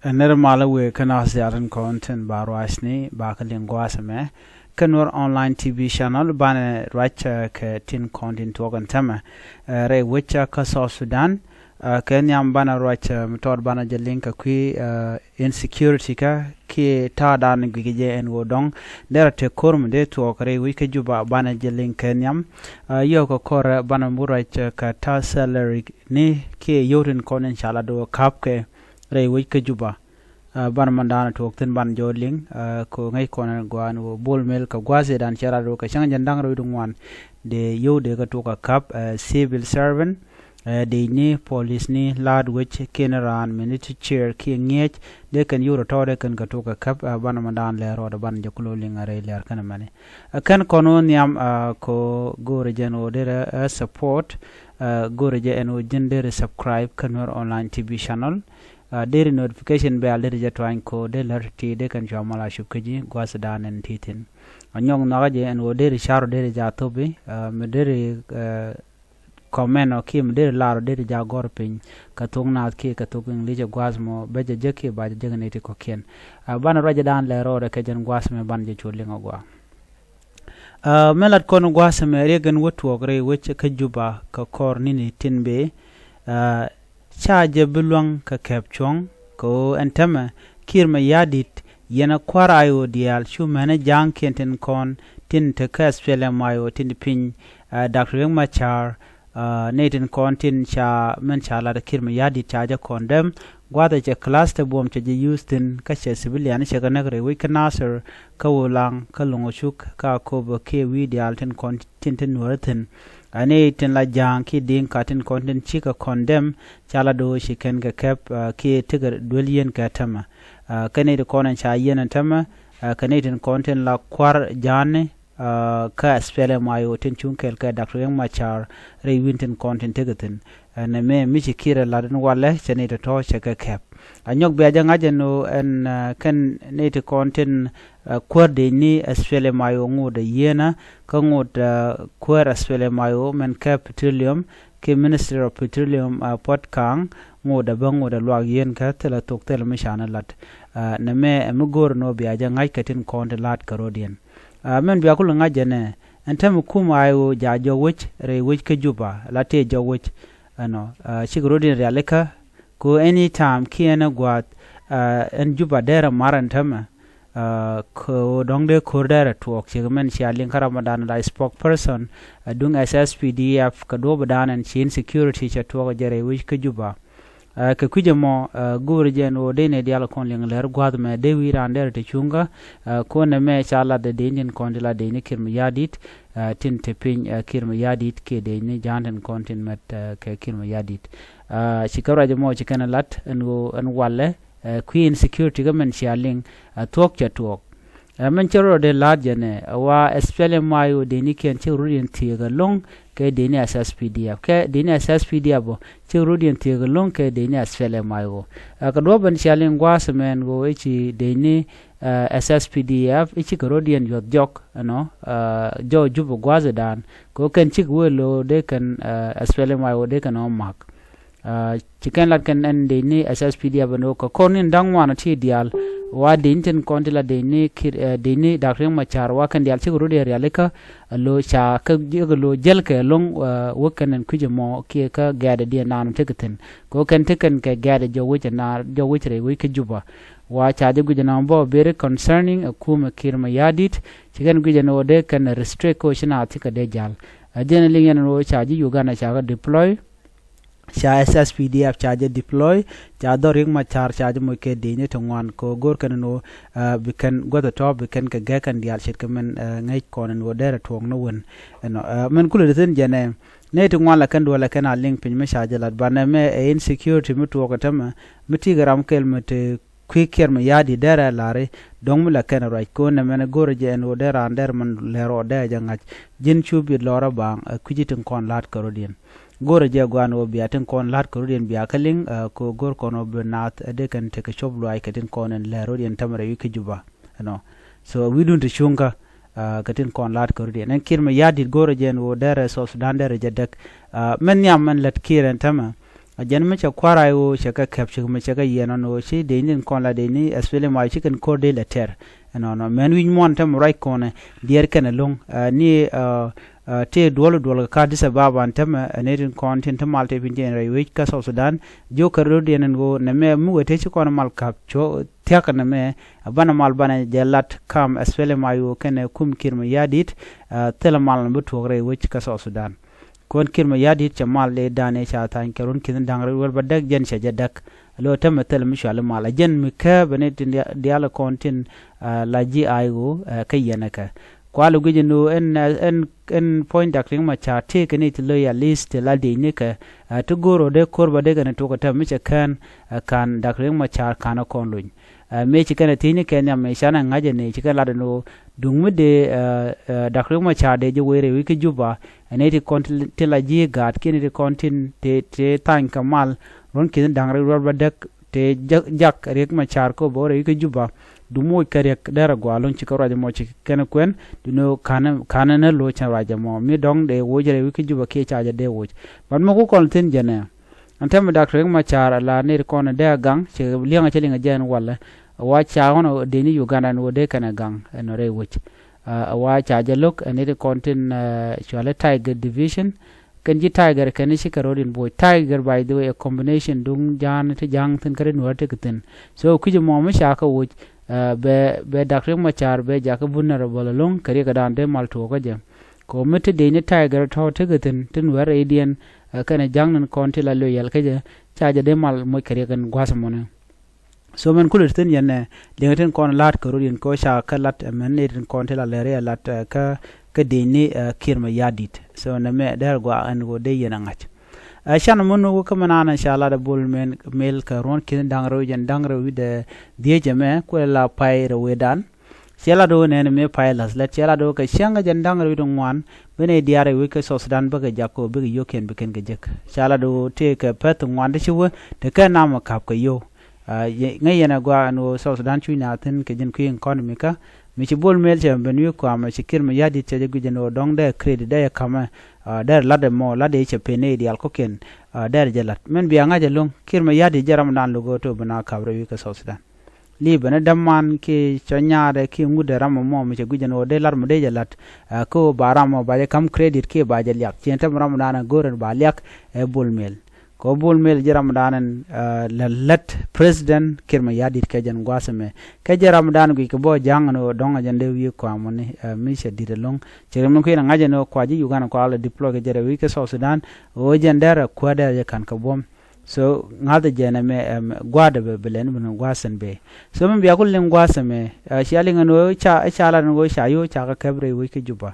Nermala we kana siaran content barwasni bakalingwasame kanor online TV channel bana racha ke tin content wagan tama re wicha ka South Sudan Kenya bana racha mutod bana jalinka kui insecurity ka ki ta dan gije en wodong dera te korm de to kare wike juba bana jalin Kenya yo ko kor bana muracha ka ta salary ni ki yorin konen chala do kapke re wike juba ban mandana tokten ban jodling ko ngai konan gwan wo bol mel ka gwaze dan chara ro ka chang jandang ro dungwan de yo de ka to ka kap civil servant de ni police ni lad which kenaran minute chair ki ngech de kan yuro to de kan ka to ka kap ban mandan le ro ban jokulo linga re ler kan mane kan kono niam ko gore jeno de support gore je eno jende subscribe kanor online TV channel deri notification bell deri jatwain ko de larti de kan jamala shubkaji gwasdan en titin anyong nagaje en wo deri sharo deri jatobi me deri comment o kim deri laro deri jagor pin katung na ki katung lije gwasmo beje jeke ba jegneti ko ken bana raja dan le ro ke jen gwasme banje chulinga gwa melat kono gwasme regen wotu gre weche ka juba ka kor nini tinbe chaje bulwang ka kepchong ko entama kirma yadit yana kwara ayo dial shu mena jang kenten kon tin te kaspele mayo tin pin Dr. Yang Machar Nathan kon tin cha men chala da kirma yadit chaja kondem gwada che class te bom che Houston ka che civilian che ga nagre we kanasar ka wolang ka longochuk ka ko ba ke wi dial tin kon tin tin waratin ane tin la jang ki ding katin content chika condemn chala do shiken ga kep ki tigar dwelien ka tama kane de konan cha yena tama kane tin content la kwar jane ka spele mayo tin chunkel ka Dr. Yang Machar re winten content tigatin na me michi kira la den wale chane to chaka kep anyok be ajanga jeno en kan ne te content kwerde ni spele mayo ngoda yena ka ngoda kwara spele mayo men ka petroleum ke Minister of Petroleum potkang ngoda bangoda lwag yen ka tela toktel mishana lat na me mugor no be ajanga katin content lat karodian men be akulu ngajene entem kuma ayo jajo wich re wich ke juba late jo wich ano chigrodin realeka ko anytime kiena gwat en juba dera marantama ko dongde kordera tuok chigmen chialin karamadan la spokesperson dung SSPDF kado badan and chin security chatwa jere wich ke juba ke kujemo gurjen o dene dial kon ling ler gwad me de wirande te chunga ko ne me chala de dinin kondila de ni kirm yadit tin te pin kirm yadit ke de ni janden kontin met ke kirm yadit chikara jemo chikana lat en walle queen security government shaling talk cha talk men chero de lajene wa espele mayo de ni ken chirudin tiga long ke de ni SSPDF ke de ni SSPDF chirudin tiga long ke de ni espele mayo ka do ban shaling wasmen go ichi de ni SSPDF ichi korodian yot jok no jo jubo gwazadan ko ken chik welo de kan espele mayo de kan omak chicken lat kan en de ni SSPDF no ko konin dangwana ti dial wa de inten kontila de ni Dr. Yang Machar wa kan dial chiguru de realeka lo cha ka lo jel ke long wakan en kujemo ki ka gade de nan tekaten ko kan teken ke gade jo wich na jo wich re wi ke juba wa cha de gujana bo very concerning akuma kirma yadit chicken gujano de kan restrict ko shina atika de jal ajena lingen ro cha ji Uganda cha deploy cha SSPDF charge deploy cha Dr. Yang Machar charge mo ke dine tongwan ko gor kan no bikan go the top bikan ka ga kan dial shit kamen ngai konen wo dere tong no won no men kulu den jene ne tongwan la kan do la kana link pin me charge lat bana me insecurity mutu ko tama miti garam kel mete quicker me yadi dere lare dong la kan right ko ne men gor je en wo dere ander man lero de jangaj jin chubi lora bang kujitin kon lat karodien gore je gwano biaten kon lat ko rudien biakaling ko gor kono benat de kan take shoblo ay katin konen la rudien tamare wiki juba no so we don't chunga katin kon lat ko rudien en kirma yadi gore je no dere so sudan dere jedek men yam man lat kiren tama jan me cha kwara yo cha ka kap chi me cha ka yeno no chi de nin kon la de ni SPLM mai chi kan ko de letter no men win mon tam right kone dier kan long ni te dolo ka disa baba tam nerin content malte pinje rai we ka South Sudan jo karo de nen go ne me mu wete chi kon mal kap cho tiaka na me bana mal bana jelat kam SPLM ayo kan kum kirma yadit tela mal bu to rai we ka South Sudan kon kirma yadit chamal le dane cha tan kerun kin dangre wal badak jen cha jadak lo tam tel mishal mal jen mi ka bane diala content la ji ayo kayena ka kwalu gujinu en point dakring ma cha te kene to lo ya list la de ne ka to goro de korba de kana to ka mi cha kan dakring ma cha kana kon luñ me ci kana tini kenya me shana ngaje ne ci kala no dungu de dakring ma cha de je were wi ke juba ne ti kontin te la ji gat kene ti kontin te tan kamal ron kin dangre ro badak te jak rek ma char ko bore wi ke juba dumo karek dara gwalon ci karaje mo ci kene kwen dino kana na lo cha raje mo mi dong de wojere wi ke juba ke cha de woj ban mo ko kon tin jene antem dakre ma chara la ne ko na de gang ci lianga ci linga jen wala wa cha wono de ni Uganda no de kana gang no re woj wa cha je lok ne de kontin chwala Tiger division kan ji Tiger kan shi karodin boy Tiger by the way a combination dung jan te jang tin kare no te kitin so kuje mo ma sha ka woj be dakre ma char be ja ka vulnerable long kare ka dan de mal to ko je ko mete de ni Tiger to te kitin tin war Indian kana jang nan konti la lo yel ka je cha je de mal mo kare kan gwasa mo ne so men kulir tin yen lingatin kon lat karodin ko sha ka lat men ne tin konti la lere lat ka de ni kirma yadit so na me der go an go de yen ngach shan munu ko kamana na inshallah da bol men mel ka ron kin dangro wi de die jeme ko la pai ro wedan sela do ne me pai las let sela do ka shanga jan dangro wi do ngwan bene diare wi ka South Sudan ba ga jakko bi yo ken bi ken ga jek sela do te ka pet ngwan de chiwo de ka na ma kap ka yo ngai yana go an South Sudan chu na tin ke jin ku economy ka mi ci bol mel che ben wi ko am ci kirma yadi che je gujeno dong de credit de kama der lade mo lade che pene di alkoken der jelat men biya ngaje long kirma yadi jaram nan lugo to bana kabre wi ka South Sudan li bana damman ke chonyare ke ngude ram mo mi che gujeno de lar mo de jelat ko baramo ba je kam credit ke ba je yak chen ram nan goren ba yak e bol mel ko bol mel jaram danan let president kirma yadi ke jan gwasame ke jaram dan gu ko bo jangano donga jande wi ko amone mi se dire long cerem ko ina ngaje no kwaji Uganda ko ala deploy ke jere wi ke South Sudan o jandara ko da je kan ka bom so ngada jena me gwada be belen bun gwasan be so men biya kullin gwasame shi alinga no cha ala no sha yo cha ka kabre wi ke juba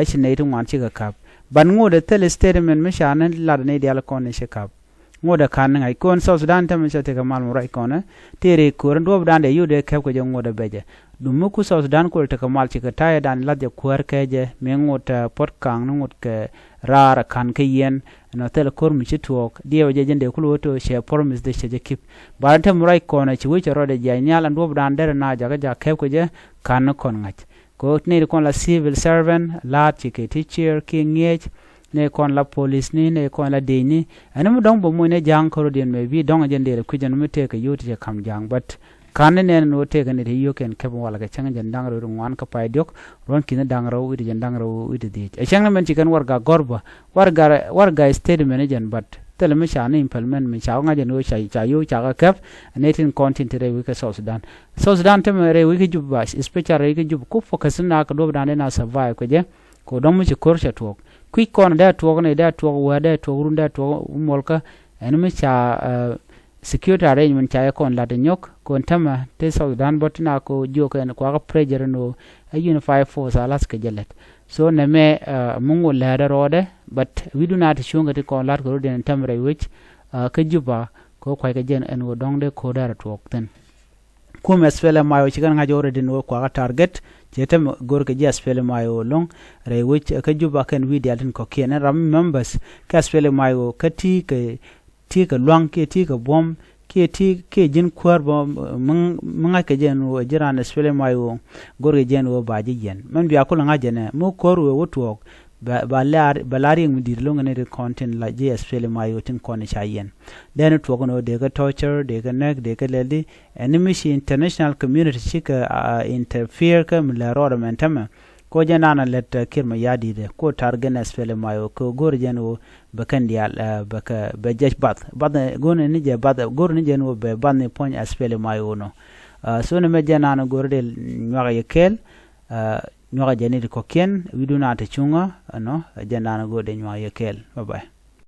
shi ne tun wan ci ga kap ban ngode tel statement me shanan la ne dial ko ne shekap ngoda kan ngai kon South Sudan tam se te kamal mo rai kona tere ko ndo dande yude kep ko ngoda beje dum ku South Sudan ko te kamal ci ka tay dan la je ko keje me ngota pot kang ngot ke rara kan ke yen no tel kor mi ci tuok die je jende ku loto she promise de she kip barante mo rai kona ci wi rode je nyala ndo dande na jaga ja kep ko je kan kon ngach ko ne kon la civil servant la ci ke teacher ke ngej ne kon la police ne kon la deni anu dong bo mo ne jang ko den me bi dong jende ku jan mu te ka yuti je kam jang but kan ne no te ka ne yo ken ke wala ga chang jan dang ro ngwan ka pay dok ron kin dang ro wi jan dang ro wi de e chang men ci kan warga gorba warga state manager but tele me sha ne implement me sha nga je no sha yo cha ka kap ne tin content re wi ka South Sudan te me re wi ki juba especially re ki juba ku focus na ka do dan na survive ko je ko don mu ci korsha tok quick kon da to ne da to wa da to run da to molka en me cha security arrangement cha kon la de nyok kon tama te South Sudan bot na ko jo ko en ko ga pressure no a unify force alas ke jelet so ne me mungo la da rode but we do not shunga te kon lat ko den tamre which ke juba ko ko ga jen en wo dong de ko da to ten kuma spele mayo ci kan nga jore den wo ko ga target jetem gor ke jas spele mayo long re which ka juba kan video den ko ken ram members ka spele mayo ka ti ka long ke ti ka bom ke ti ke jin kwar bom mun ka jen wo jiran spele mayo gor ke jen wo ba ji jen man biya ko nga jene mo kor wo to balari mudir lo ngene content la JSPL mayo tin kon chayen den to gono de ga torture de ga nek de ga ledi enemy international community chika interfere ka mla ro mentama ko janana let kirma yadi de ko targen SPL mayo ko gorjen wo bakandial baka bejaj bad gone ni je bad gor ni je no be ban ni pon SPL mayo no so ne me janana gorde nyaga yekel nyaga jeni ko ken widuna ta chunga no janana gode nyaga yekel bye bye